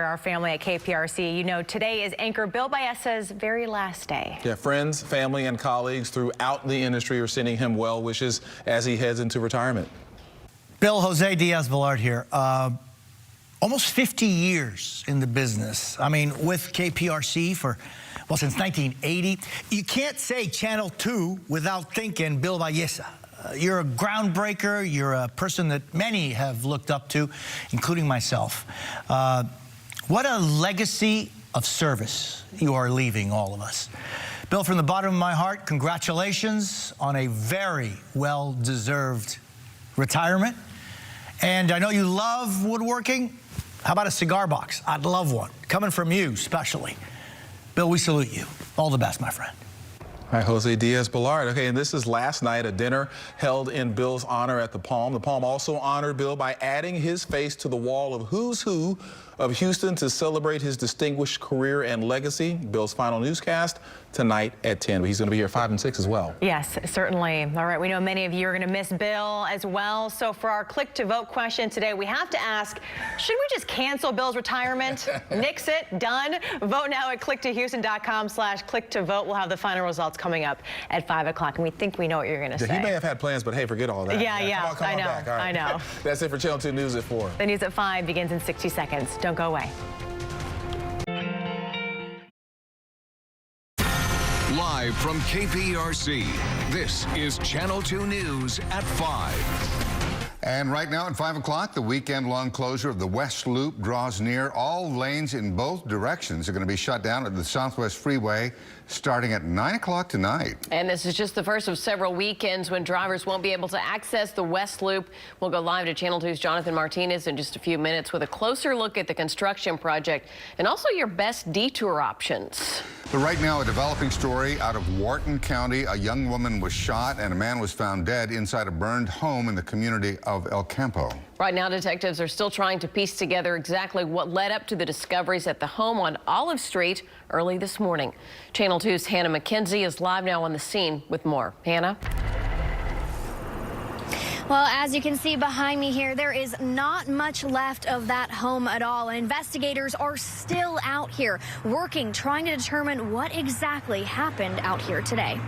Our family at KPRC, you know, today is anchor Bill Baesa's very last day. Yeah, friends, family, and colleagues throughout the industry are sending him well wishes as he heads into retirement. Bill, Jose Diaz-Balart here. Almost 50 years in the business. I mean, with KPRC for, well, since 1980. You can't say Channel 2 without thinking Bill Baesa. You're a groundbreaker. You're a person that many have looked up to, including myself. What a legacy of service you are leaving all of us. Bill, from the bottom of my heart, congratulations on a very well-deserved retirement. And I know you love woodworking. How about a cigar box? I'd love one. Coming from you, especially. Bill, we salute you. All the best, my friend. All right, Jose Diaz-Balart. Okay, and this is last night, a dinner held in Bill's honor at the Palm. The Palm also honored Bill by adding his face to the wall of who's who of Houston to celebrate his distinguished career and legacy. Bill's final newscast tonight at 10. But he's going to be here 5 and 6 as well. Yes, certainly. All right, we know many of you are going to miss Bill as well. So for our click to vote question today, we have to ask, should we just cancel Bill's retirement? Nix it? Done? Vote now at clicktohouston.com/click-to-vote. We'll have the final results coming up at 5 o'clock, and we think we know what you're going to say. He may have had plans, but hey, forget all that. Yeah, Come on back. All right. I know. That's it for Channel 2 News at 4. The news at 5 begins in 60 seconds. Don't go away. Live from KPRC, this is Channel 2 News at 5. And right now at 5 o'clock, the weekend-long closure of the West Loop draws near. All lanes in both directions are going to be shut down at the Southwest Freeway starting at 9 o'clock tonight. And this is just the first of several weekends when drivers won't be able to access the West Loop. We'll go live to Channel 2's Jonathan Martinez in just a few minutes with a closer look at the construction project and also your best detour options. But right now, a developing story out of Wharton County. A young woman was shot and a man was found dead inside a burned home in the community of El Campo. Right now, detectives are still trying to piece together exactly what led up to the discoveries at the home on Olive Street early this morning. Channel 2's Hannah McKenzie is live now on the scene with more. Hannah? Well, as you can see behind me here, there is not much left of that home at all. And investigators are still out here working, trying to determine what exactly happened out here today.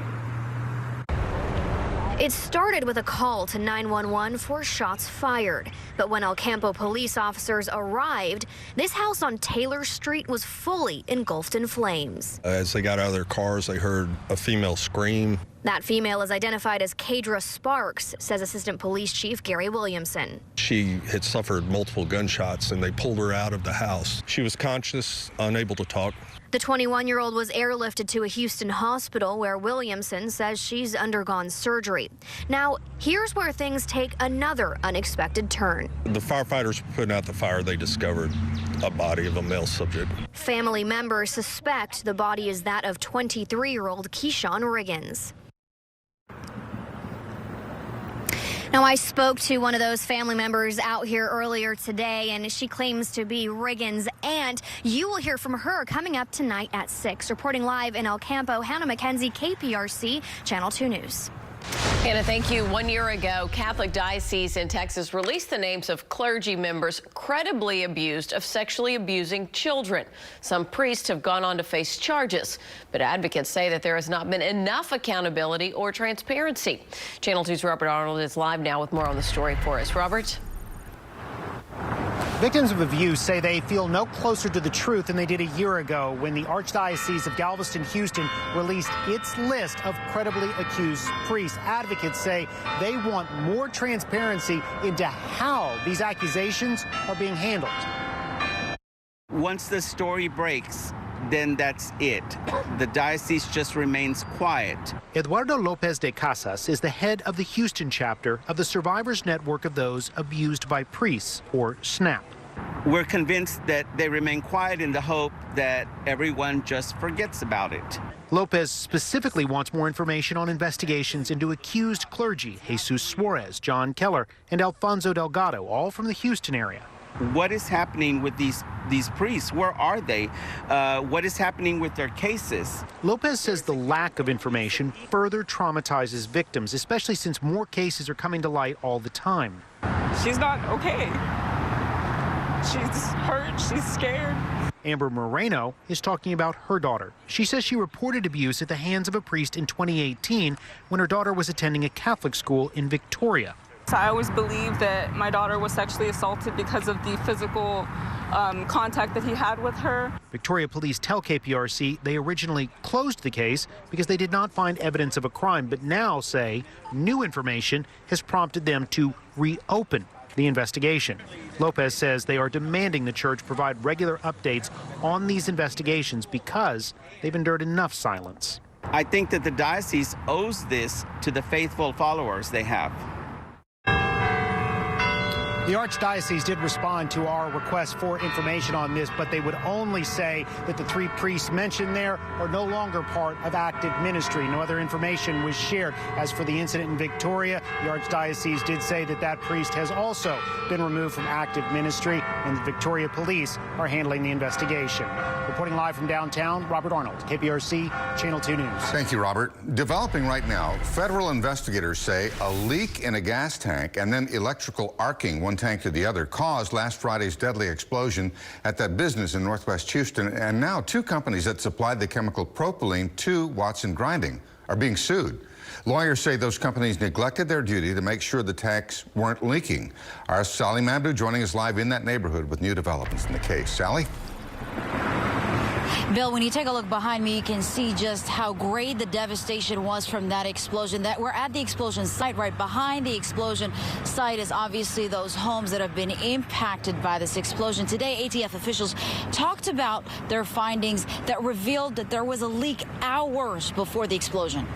It started with a call to 911 for shots fired. But when El Campo police officers arrived, this house on Taylor Street was fully engulfed in flames. As they got out of their cars, they heard a female scream. That female is identified as Kadra Sparks, says Assistant Police Chief Gary Williamson. She had suffered multiple gunshots, and they pulled her out of the house. She was conscious, unable to talk. The 21-year-old was airlifted to a Houston hospital where Williamson says she's undergone surgery. Now, here's where things take another unexpected turn. The firefighters were putting out the fire. They discovered a body of a male subject. Family members suspect the body is that of 23-year-old Keyshawn Riggins. Now, I spoke to one of those family members out here earlier today, and she claims to be Riggins, and you will hear from her coming up tonight at 6. Reporting live in El Campo, Hannah McKenzie, KPRC, Channel 2 News. Hannah, thank you. 1 year ago, Catholic Diocese in Texas released the names of clergy members credibly abused of sexually abusing children. Some priests have gone on to face charges, but advocates say that there has not been enough accountability or transparency. Channel 2's Robert Arnold is live now with more on the story for us. Robert? Victims of abuse say they feel no closer to the truth than they did a year ago when the Archdiocese of Galveston-Houston released its list of credibly accused priests. Advocates say they want more transparency into how these accusations are being handled. Once the story breaks, then that's it. The diocese just remains quiet. Eduardo Lopez de Casas is the head of the Houston chapter of the Survivors Network of Those Abused by Priests, or SNAP. We're convinced that they remain quiet in the hope that everyone just forgets about it. Lopez specifically wants more information on investigations into accused clergy Jesus Suarez, John Keller, and Alfonso Delgado, all from the Houston area. What is happening with these priests? Where are they? What is happening with their cases? Lopez says the lack of information further traumatizes victims, especially since more cases are coming to light all the time. She's not okay. She's hurt. She's scared. Amber Moreno is talking about her daughter. She says she reported abuse at the hands of a priest in 2018 when her daughter was attending a Catholic school in Victoria. So I always believed that my daughter was sexually assaulted because of the physical contact that he had with her. Victoria police tell KPRC they originally closed the case because they did not find evidence of a crime, but now say new information has prompted them to reopen the investigation. Lopez says they are demanding the church provide regular updates on these investigations because they've endured enough silence. I think that the diocese owes this to the faithful followers they have. The Archdiocese did respond to our request for information on this, but they would only say that the 3 priests mentioned there are no longer part of active ministry. No other information was shared. As for the incident in Victoria, the Archdiocese did say that that priest has also been removed from active ministry, and the Victoria police are handling the investigation. Reporting live from downtown, Robert Arnold, KPRC, Channel 2 News. Thank you, Robert. Developing right now, federal investigators say a leak in a gas tank and then electrical arcing one tank to the other caused last Friday's deadly explosion at that business in Northwest Houston. And now 2 companies that supplied the chemical propylene to Wharton Grinding are being sued. Lawyers say those companies neglected their duty to make sure the tanks weren't leaking. Our Sally Mamdou joining us live in that neighborhood with new developments in the case. Sally? Bill, when you take a look behind me, you can see just how great the devastation was from that explosion. That we're at the explosion site. Right behind the explosion site is obviously those homes that have been impacted by this explosion. Today, ATF officials talked about their findings that revealed that there was a leak hours before the explosion.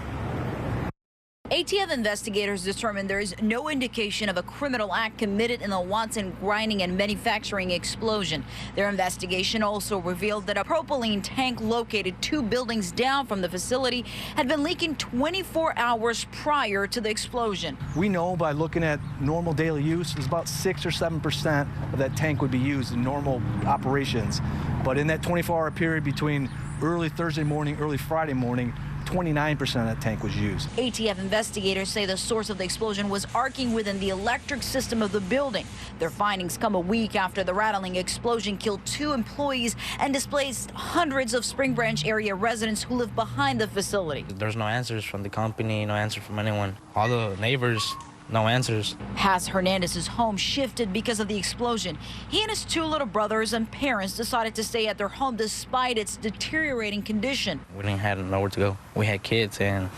ATF investigators determined there is no indication of a criminal act committed in the Wharton Grinding and Manufacturing explosion. Their investigation also revealed that a propylene tank located 2 buildings down from the facility had been leaking 24 hours prior to the explosion. We know by looking at normal daily use, there's about 6 or 7% of that tank would be used in normal operations. But in that 24-hour period between early Thursday morning, early Friday morning, 29% of that tank was used. ATF investigators say the source of the explosion was arcing within the electric system of the building. Their findings come a week after the rattling explosion killed 2 employees and displaced hundreds of Spring Branch area residents who live behind the facility. There's no answers from the company, no answer from anyone. All the neighbors, no answers. Has Hernandez's home shifted because of the explosion. He and his 2 little brothers and parents decided to stay at their home despite its deteriorating condition. We didn't have nowhere to go. We had kids and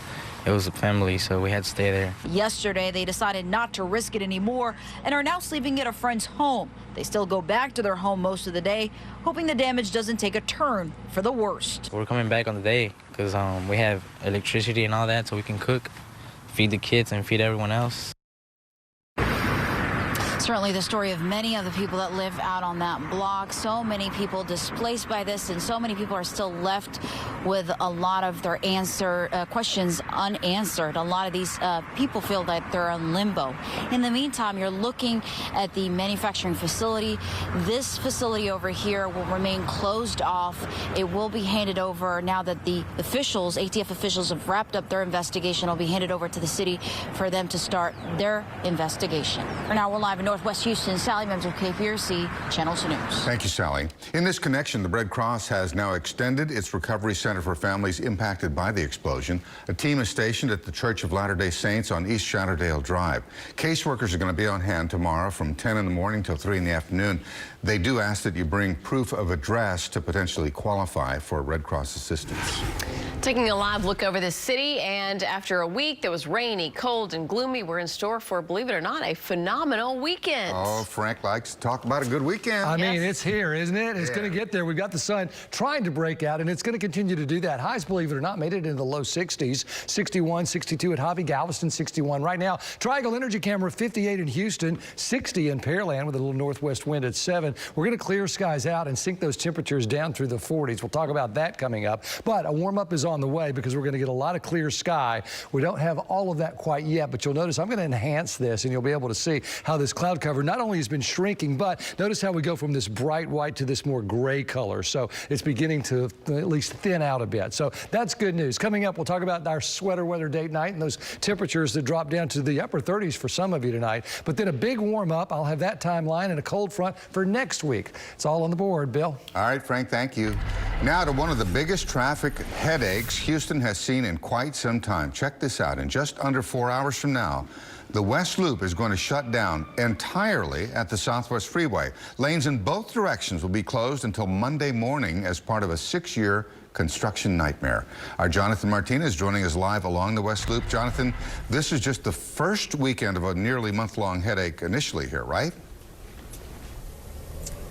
it was a family, so we had to stay there. Yesterday, they decided not to risk it anymore and are now sleeping at a friend's home. They still go back to their home most of the day, hoping the damage doesn't take a turn for the worst. We're coming back on the day because we have electricity and all that, so we can cook, feed the kids, and feed everyone else. Certainly the story of many of the people that live out on that block. So many people displaced by this, and so many people are still left with a lot of their questions unanswered. A lot of these people feel that they're in limbo. In the meantime, you're looking at the manufacturing facility. This facility over here will remain closed off. It will be handed over now that the officials, ATF officials, have wrapped up their investigation. It'll be handed over to the city for them to start their investigation. For now, we're live in Northwest Houston. Sally Mamdou, KPRC, Channel 2 News. Thank you, Sally. In this connection, the Red Cross has now extended its recovery center for families impacted by the explosion. A team is stationed at the Church of Latter-day Saints on East Shannerdale Drive. Caseworkers are going to be on hand tomorrow from 10 in the morning till 3 in the afternoon. They do ask that you bring proof of address to potentially qualify for Red Cross assistance. Taking a live look over the city, and after a week that was rainy, cold, and gloomy, we're in store for, believe it or not, a phenomenal weekend. Oh, Frank likes to talk about a good weekend. I mean, it's here, isn't it? It's going to get there. We've got the sun trying to break out, and it's going to continue to do that. Highs, believe it or not, made it into the low 60s. 61, 62 at Hobby, Galveston, 61 right now. Triangle Energy Camera, 58 in Houston, 60 in Pearland with a little northwest wind at 7. We're going to clear skies out and sink those temperatures down through the 40s. We'll talk about that coming up. But a warm-up is on. on the way because we're going to get a lot of clear sky. We don't have all of that quite yet, but you'll notice I'm going to enhance this, and you'll be able to see how this cloud cover not only has been shrinking, but notice how we go from this bright white to this more gray color. So it's beginning to at least thin out a bit. So that's good news. Coming up, we'll talk about our sweater weather date night and those temperatures that drop down to the upper 30s for some of you tonight. But then a big warm up. I'll have that timeline and a cold front for next week. It's all on the board, Bill. All right, Frank, thank you. Now to one of the biggest traffic headaches Houston has seen in quite some time. Check this out. In just under 4 hours from now, the West Loop is going to shut down entirely at the Southwest Freeway. Lanes in both directions will be closed until Monday morning as part of a 6-year construction nightmare. Our Jonathan Martinez joining us live along the West Loop. Jonathan, this is just the first weekend of a nearly month-long headache initially here, right?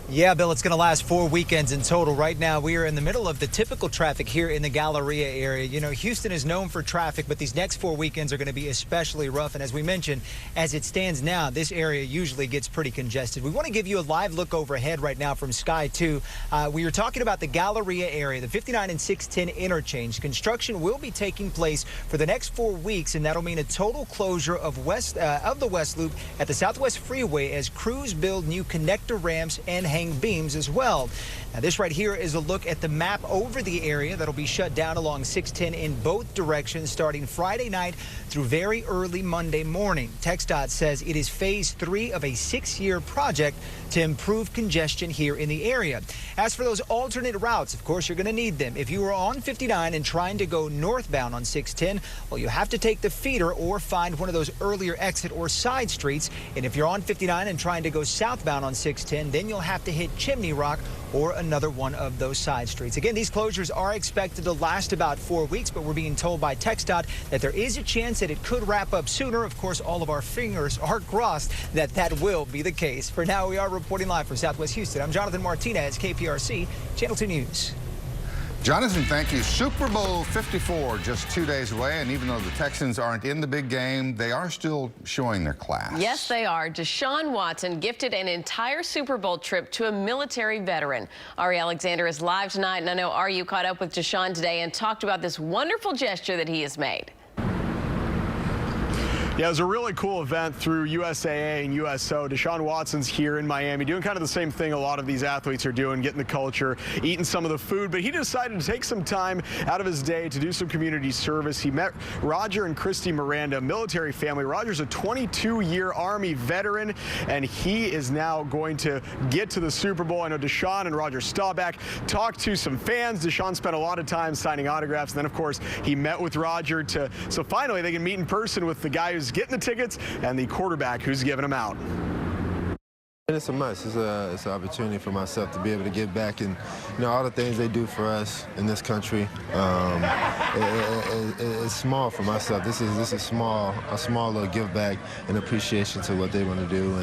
Yeah, Bill, it's going to last 4 weekends in total. Right now, we are in the middle of the typical traffic here in the Galleria area. You know, Houston is known for traffic, but these next 4 weekends are going to be especially rough. And as we mentioned, as it stands now, this area usually gets pretty congested. We want to give you a live look overhead right now from Sky 2. We are talking about the Galleria area, the 59 and 610 interchange. Construction will be taking place for the next 4 weeks, and that'll mean a total closure of the West Loop at the Southwest Freeway as crews build new connector ramps and hang beams as well. Now, this right here is a look at the map over the area that'll be shut down along 610 in both directions starting Friday night through very early Monday morning. TxDOT says it is phase 3 of a 6-year project to improve congestion here in the area. As for those alternate routes, of course, you're going to need them. If you are on 59 and trying to go northbound on 610, well, you have to take the feeder or find one of those earlier exit or side streets. And if you're on 59 and trying to go southbound on 610, then you'll have to hit Chimney Rock or another one of those side streets. Again, these closures are expected to last about 4 weeks, but we're being told by TxDOT that there is a chance that it could wrap up sooner. Of course, all of our fingers are crossed that that will be the case. For now, we are reporting live from Southwest Houston. I'm Jonathan Martinez, KPRC, Channel 2 News. Jonathan, thank you. Super Bowl 54 just 2 days away, and even though the Texans aren't in the big game, they are still showing their class. Yes, they are. Deshaun Watson gifted an entire Super Bowl trip to a military veteran. Ari Alexander is live tonight, and I know Ari, you caught up with Deshaun today and talked about this wonderful gesture that he has made. Yeah, it was a really cool event through USAA and USO. Deshaun Watson's here in Miami doing kind of the same thing a lot of these athletes are doing, getting the culture, eating some of the food. But he decided to take some time out of his day to do some community service. He met Roger and Christy Miranda, a military family. Roger's a 22-year Army veteran, and he is now going to get to the Super Bowl. I know Deshaun and Roger Staubach talked to some fans. Deshaun spent a lot of time signing autographs. And then, of course, he met with Roger so finally they can meet in person with the guy who's getting the tickets and the quarterback who's giving them out. It's a must. It's an opportunity for myself to be able to give back, and all the things they do for us in this country. It's small for myself. This is a small little give back and appreciation to what they want to do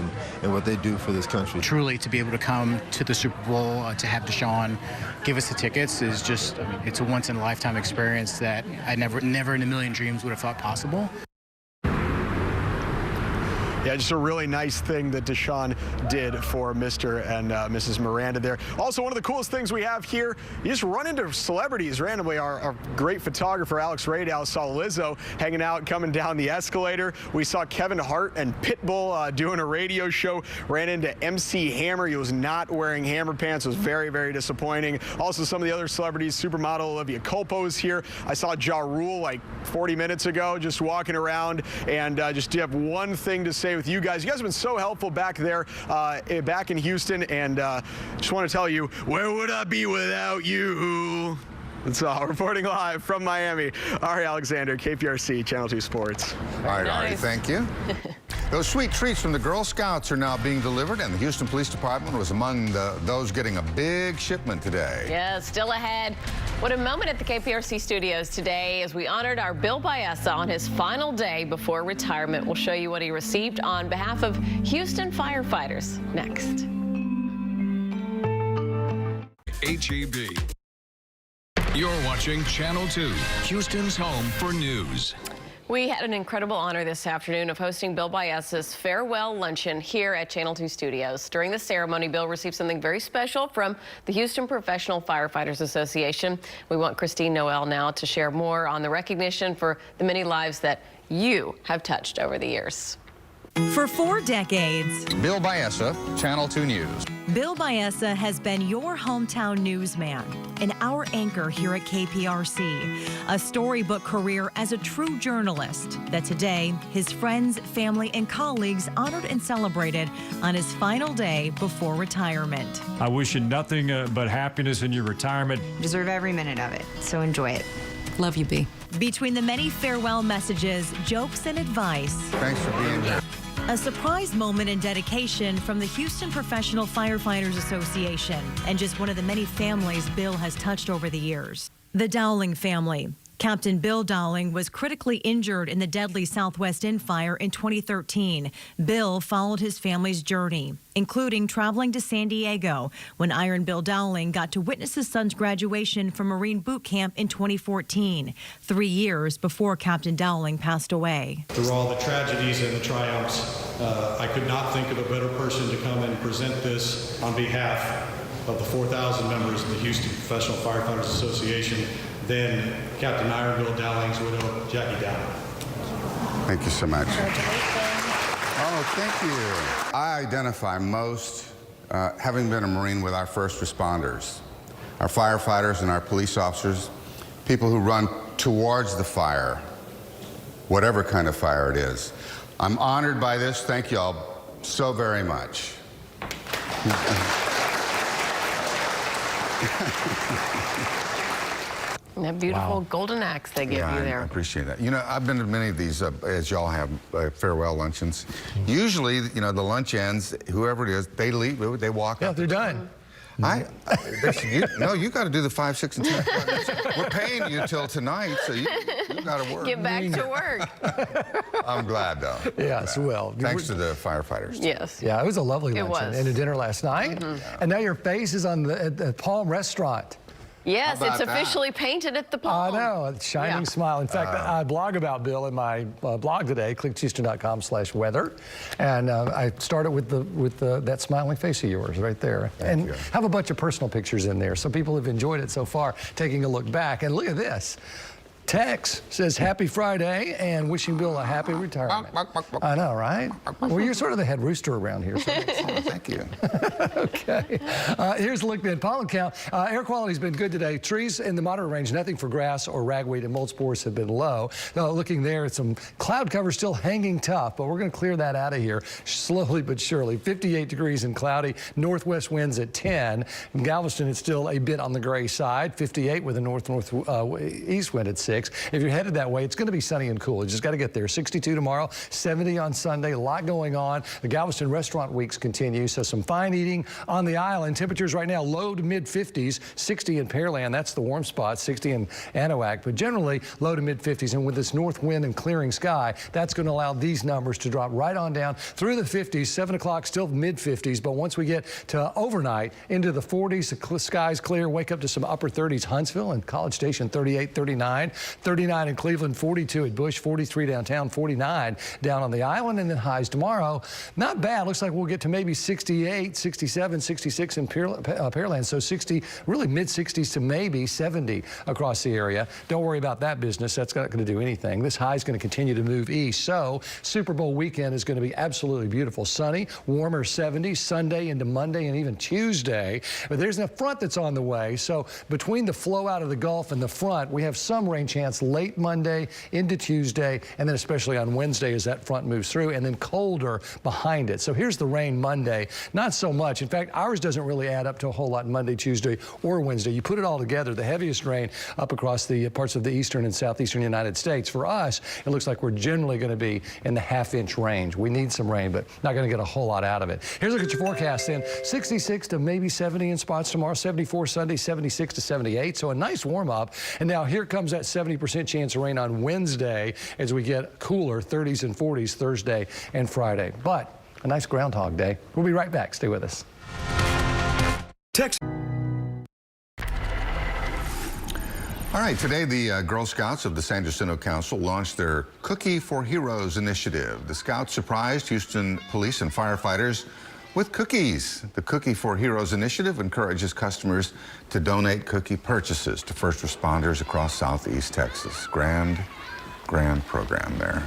and what they do for this country. Truly, to be able to come to the Super Bowl, to have Deshaun give us the tickets is just, it's a once in a lifetime experience that I never in a million dreams would have thought possible. Yeah, just a really nice thing that Deshaun did for Mr. and Mrs. Miranda there. Also, one of the coolest things we have here, you just run into celebrities randomly. Our great photographer, Alex Radow, saw Lizzo hanging out, coming down the escalator. We saw Kevin Hart and Pitbull doing a radio show. Ran into MC Hammer. He was not wearing Hammer pants. It was very, very disappointing. Also, some of the other celebrities, supermodel Olivia Culpo is here. I saw Ja Rule like 40 minutes ago just walking around, and just have one thing to say with you guys. You guys have been so helpful back there, back in Houston, and just want to tell you, where would I be without you? That's all. Reporting live from Miami, Ari Alexander, KPRC, Channel 2 Sports. All right, Ari, thank you. Those sweet treats from the Girl Scouts are now being delivered, and the Houston Police Department was among those getting a big shipment today. Yeah, still ahead. What a moment at the KPRC studios today as we honored our Bill Baeza on his final day before retirement. We'll show you what he received on behalf of Houston firefighters next. HEB. You're watching Channel 2, Houston's home for news. We had an incredible honor this afternoon of hosting Bill Baesa's farewell luncheon here at Channel 2 Studios. During the ceremony, Bill received something very special from the Houston Professional Firefighters Association. We want Christine Noel now to share more on the recognition for the many lives that you have touched over the years. For 4 decades, Bill Baesa, Channel 2 News. Bill Baesa has been your hometown newsman and our anchor here at KPRC. A storybook career as a true journalist that today his friends, family, and colleagues honored and celebrated on his final day before retirement. I wish you nothing but happiness in your retirement. You deserve every minute of it, so enjoy it. Love you, B. Between the many farewell messages, jokes, and advice. Thanks for being here. A surprise moment in dedication from the Houston Professional Firefighters Association, and just one of the many families Bill has touched over the years. The Dowling family. Captain Bill Dowling was critically injured in the deadly Southwest End fire in 2013. Bill followed his family's journey, including traveling to San Diego when Iron Bill Dowling got to witness his son's graduation from Marine Boot Camp in 2014, 3 years before Captain Dowling passed away. Through all the tragedies and the triumphs, I could not think of a better person to come and present this on behalf of the 4,000 members of the Houston Professional Firefighters Association than Captain Iron Bill Dowling's widow, Jackie Dowling. Thank you so much. Oh, thank you. I identify most, having been a Marine, with our first responders, our firefighters and our police officers, people who run towards the fire, whatever kind of fire it is. I'm honored by this. Thank you all so very much. That beautiful golden axe they give you there. I appreciate that. You know, I've been to many of these, as y'all have, farewell luncheons. Usually, you know, the lunch ends, whoever it is, they leave, they walk out. They're done. No, you got to do the 5, 6, and 10. We're paying you till tonight, so you got to work. Get back to work. I'm glad, though. Yes, well. Thanks to the firefighters. Yes. Yeah, it was a lovely luncheon was. and a dinner last night. And now your face is on the Palm Restaurant. Yes, it's officially painted at the Palm. I know, a shining smile. In fact, I blog about Bill in my blog today, clickhouston.com/weather, and I started with that smiling face of yours right there, and have a bunch of personal pictures in there, so people have enjoyed it so far. Taking a look back, and look at this. Tex says happy Friday and wishing Bill a happy retirement. I know, right? Well, you're sort of the head rooster around here. So thank you. Okay. Here's a look at pollen count. Air quality's been good today. Trees in the moderate range, nothing for grass or ragweed, and mold spores have been low. Looking there, some cloud cover still hanging tough, but we're going to clear that out of here slowly but surely. 58 degrees and cloudy. Northwest winds at 10. In Galveston, it's still a bit on the gray side. 58 with a northeast wind at 6. If you're headed that way, it's going to be sunny and cool. You just got to get there. 62 tomorrow, 70 on Sunday. A lot going on. The Galveston restaurant weeks continue, so some fine eating on the island. Temperatures right now low to mid 50s, 60 in Pearland. That's the warm spot, 60 in Anahuac, but generally low to mid 50s. And with this north wind and clearing sky, that's going to allow these numbers to drop right on down through the 50s. 7 o'clock, still mid 50s, but once we get to overnight into the 40s, the sky's clear. Wake up to some upper 30s. Huntsville and College Station 38, 39. 39 in Cleveland, 42 at Bush, 43 downtown, 49 down on the island, and then highs tomorrow. Not bad. Looks like we'll get to maybe 68, 67, 66 in Pearland. So 60, really mid 60s to maybe 70 across the area. Don't worry about that business. That's not going to do anything. This high is going to continue to move east. So Super Bowl weekend is going to be absolutely beautiful. Sunny, warmer 70s, Sunday into Monday and even Tuesday. But there's a front that's on the way. So between the flow out of the Gulf and the front, we have some rain chance late Monday into Tuesday, and then especially on Wednesday as that front moves through, and then colder behind it. So here's the rain Monday. Not so much. In fact, ours doesn't really add up to a whole lot Monday, Tuesday, or Wednesday. You put it all together, the heaviest rain up across the parts of the eastern and southeastern United States. For us, it looks like we're generally going to be in the half-inch range. We need some rain, but not going to get a whole lot out of it. Here's a look at your forecast then. 66 to maybe 70 in spots tomorrow, 74 Sunday, 76 to 78. So a nice warm-up. And now here comes that 70% chance of rain on Wednesday as we get cooler 30s and 40s Thursday and Friday. But a nice Groundhog Day. We'll be right back. Stay with us. All right, today the Girl Scouts of the San Jacinto Council launched their Cookie for Heroes initiative. The Scouts surprised Houston police and firefighters with cookies. The Cookie for Heroes initiative encourages customers to donate cookie purchases to first responders across Southeast Texas. Grand program there.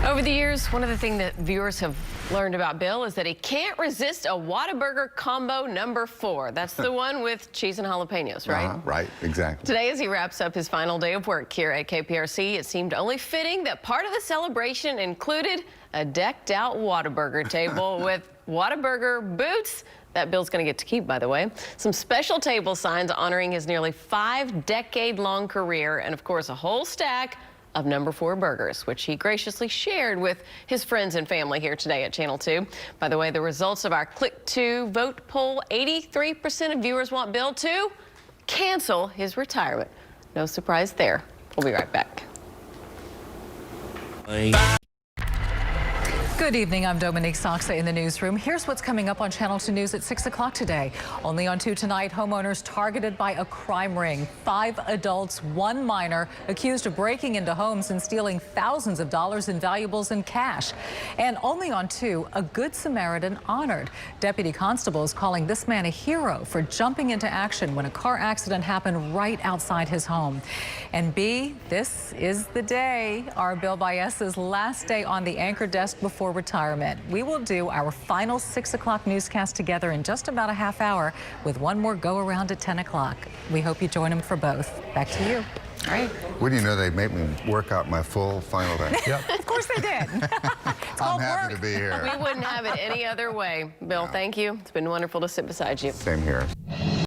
Over the years, one of the things that viewers have learned about Bill is that he can't resist a Whataburger combo number 4. That's the one with cheese and jalapenos, right? Right, exactly. Today, as he wraps up his final day of work here at KPRC, it seemed only fitting that part of the celebration included a decked-out Whataburger table with Whataburger boots that Bill's going to get to keep, by the way. Some special table signs honoring his nearly 5-decade-long career, and of course, a whole stack of number 4 burgers, which he graciously shared with his friends and family here today at Channel 2. By the way, the results of our Click 2 vote poll, 83% of viewers want Bill to cancel his retirement. No surprise there. We'll be right back. Good evening. I'm Dominique Soxa in the newsroom. Here's what's coming up on Channel 2 News at 6 o'clock today. Only on 2 tonight, homeowners targeted by a crime ring. 5 adults, 1 minor, accused of breaking into homes and stealing thousands of dollars in valuables and cash. And only on 2, a Good Samaritan honored. Deputy constables calling this man a hero for jumping into action when a car accident happened right outside his home. And B, this is the day, our Bill Baez's last day on the anchor desk before retirement. We will do our final 6 o'clock newscast together in just about a half hour with one more go around at 10 o'clock. We hope you join him for both. Back to you. All right. Wouldn't you know they'd make me work out my full final day? Yep. Of course they did. I'm happy to be here. We wouldn't have it any other way. Bill, thank you. It's been wonderful to sit beside you. Same here.